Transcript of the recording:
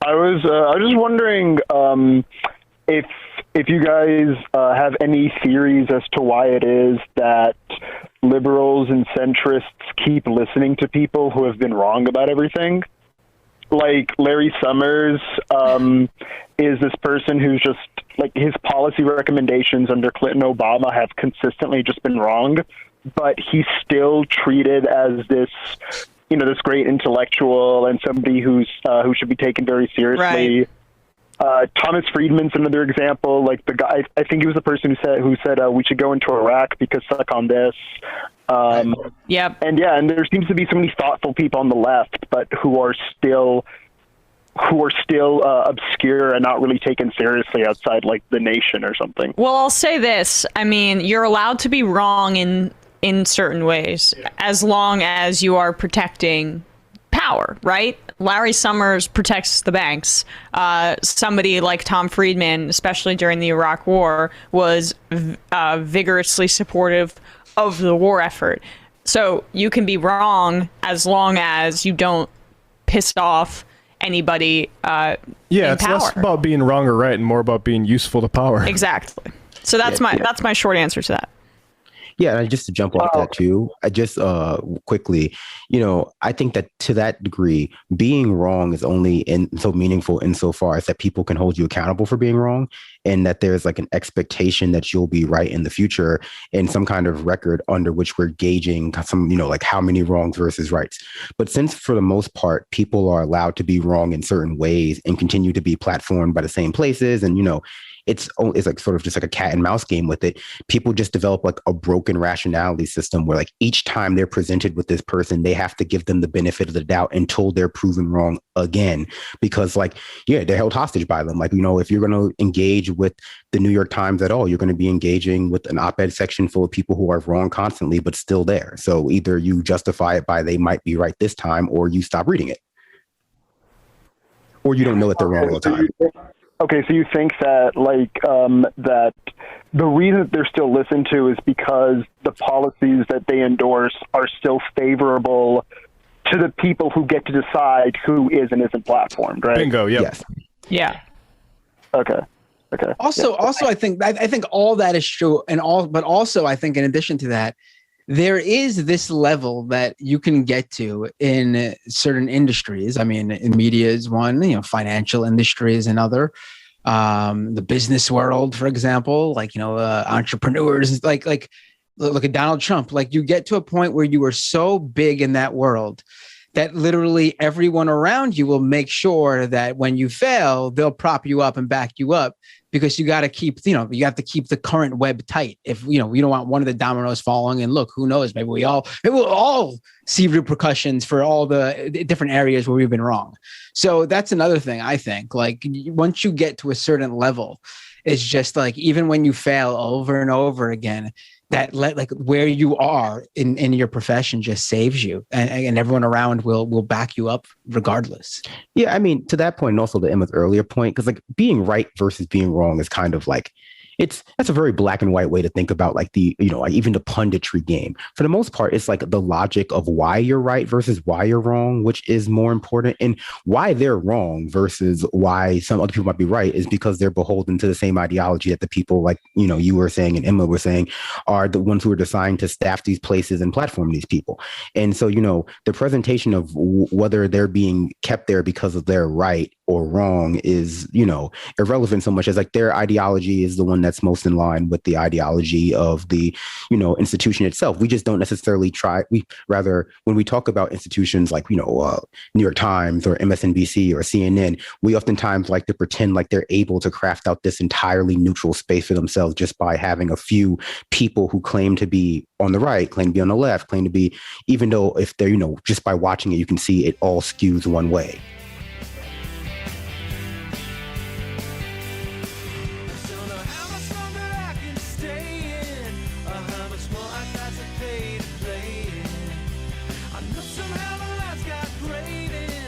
I was just wondering if you guys have any theories as to why it is that liberals and centrists keep listening to people who have been wrong about everything. Like Larry Summers is this person who's just like his policy recommendations under Clinton Obama have consistently just been wrong, but he's still treated as this, this great intellectual and somebody who should be taken very seriously. Right. Thomas Friedman's another example. Like the guy, I think he was the person who said we should go into Iraq because stuck on this. Yep. And there seems to be so many thoughtful people on the left, but who are still obscure and not really taken seriously outside like the nation or something. Well, I'll say this. I mean, you're allowed to be wrong in certain ways, as long as you are protecting power, right? Larry Summers protects the banks. Somebody like Tom Friedman, especially during the Iraq War, was vigorously supportive of the war effort. So you can be wrong as long as you don't piss off anybody it's power. less about being wrong or right and more about being useful to power. Exactly. So that's my short answer to that. Yeah, and just to jump off that too, I just quickly, I think that to that degree, being wrong is only so meaningful insofar as that people can hold you accountable for being wrong, and that there's like an expectation that you'll be right in the future, and some kind of record under which we're gauging some, like how many wrongs versus rights. But since for the most part, people are allowed to be wrong in certain ways and continue to be platformed by the same places, and it's like sort of just like a cat and mouse game with it. People just develop like a broken rationality system where like each time they're presented with this person, they have to give them the benefit of the doubt until they're proven wrong again. Because they're held hostage by them. Like, if you're going to engage with the New York Times at all, you're going to be engaging with an op-ed section full of people who are wrong constantly, but still there. So either you justify it by they might be right this time, or you stop reading it. Or you don't know that they're wrong all the time. Okay, so you think that that the reason that they're still listened to is because the policies that they endorse are still favorable to the people who get to decide who is and isn't platformed, right? Bingo. Yep. Yes. Yeah. Okay. Also, I think all that is true, but also I think in addition to that, there is this level that you can get to in certain industries. I mean, in media is one, financial industry is another. The business world, for example, entrepreneurs, like look at Donald Trump. Like you get to a point where you are so big in that world that literally everyone around you will make sure that when you fail, they'll prop you up and back you up, because you got to keep, you have to keep the current web tight. If, we don't want one of the dominoes falling, and look, who knows, maybe we'll all see repercussions for all the different areas where we've been wrong. So that's another thing, I think, like once you get to a certain level, it's just like, even when you fail over and over again, that where you are in your profession just saves you, and everyone around will back you up regardless. Yeah, I mean, to that point, and also to Emma's earlier point, because like being right versus being wrong is kind of like that's a very black and white way to think about like the, like even the punditry game. For the most part, it's like the logic of why you're right versus why you're wrong, which is more important, and why they're wrong versus why some other people might be right is because they're beholden to the same ideology that the people like, you were saying and Emma were saying are the ones who are designed to staff these places and platform these people. And so, the presentation of whether they're being kept there because of their right or wrong is, irrelevant so much as like their ideology is the one that's most in line with the ideology of the, institution itself. We just don't necessarily when we talk about institutions like, New York Times or MSNBC or CNN, we oftentimes like to pretend like they're able to craft out this entirely neutral space for themselves just by having a few people who claim to be on the right, claim to be on the left, claim to be, even though if they're, just by watching it, you can see it all skews one way.